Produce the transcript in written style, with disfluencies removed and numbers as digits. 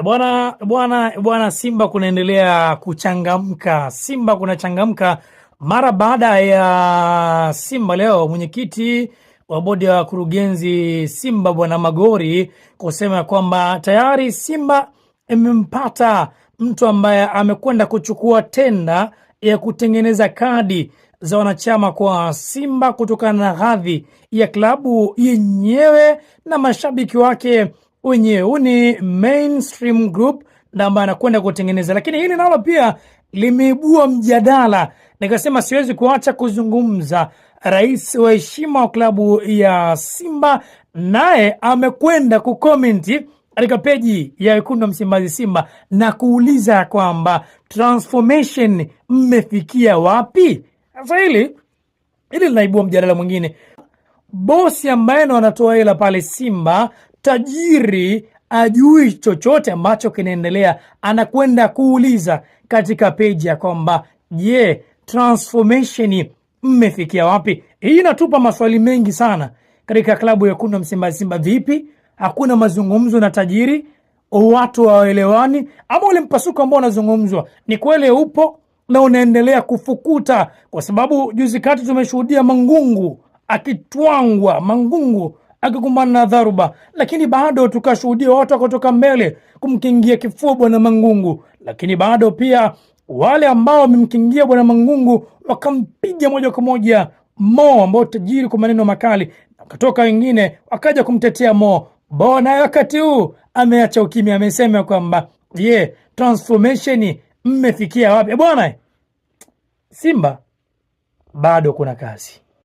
Bwana, Simba kunaendelea kuchangamka. Simba kunachangamka mara baada ya Simba leo, mwenyekiti wa bodi ya wakurugenzi Simba Bwana Magori kusema kwamba tayari Simba imempata mtu ambaye amekwenda kuchukua tenda ya kutengeneza kadi za wanachama kwa Simba kutokana na hadhi ya klabu yenyewe na mashabiki wake wenyewe. Huu ni Mainstream Group na ambaye anakwenda kutengeneza, lakini hili nalo pia limeibua mjadala. Nikasema siwezi kuacha kuzungumza. Rais wa heshima wa klabu ya Simba naye amekwenda kukomenti katika peji ya Wekundu wa Msimbazi Simba na kuuliza kwamba transformation mmefikia wapi? Sasa hili linaibua mjadala mwingine. Bosi ambaye ndo anatoa hela pale Simba, tajiri, ajui chochote ambacho kinaendelea, anakwenda kuuliza katika peji ya kwamba je, transformation mmefikia wapi? Hii inatupa maswali mengi sana katika klabu ya Wekundu wa Msimbazi Simba. Vipi hakuna mazungumzo na tajiri, watu hawaelewani, ama ule mpasuko ambao unazungumzwa ni kweli upo na unaendelea kufukuta? Kwa sababu juzi kati tumeshuhudia Mangungu akitwangwa, Mangungu akikumbana na dharuba, lakini bado tukashuhudia watu kutoka mbele kumkingia kifua bwana Mangungu, lakini bado pia wale ambao wamemkingia bwana Mangungu wakampiga moja kwa moja Mo, ambao tajiri kwa maneno makali, akatoka wengine wakaja kumtetea Mo. Bona wakati huu ameacha ukimya, amesema kwamba transformation mmefikia wapi? Bwana, Simba bado kuna kazi.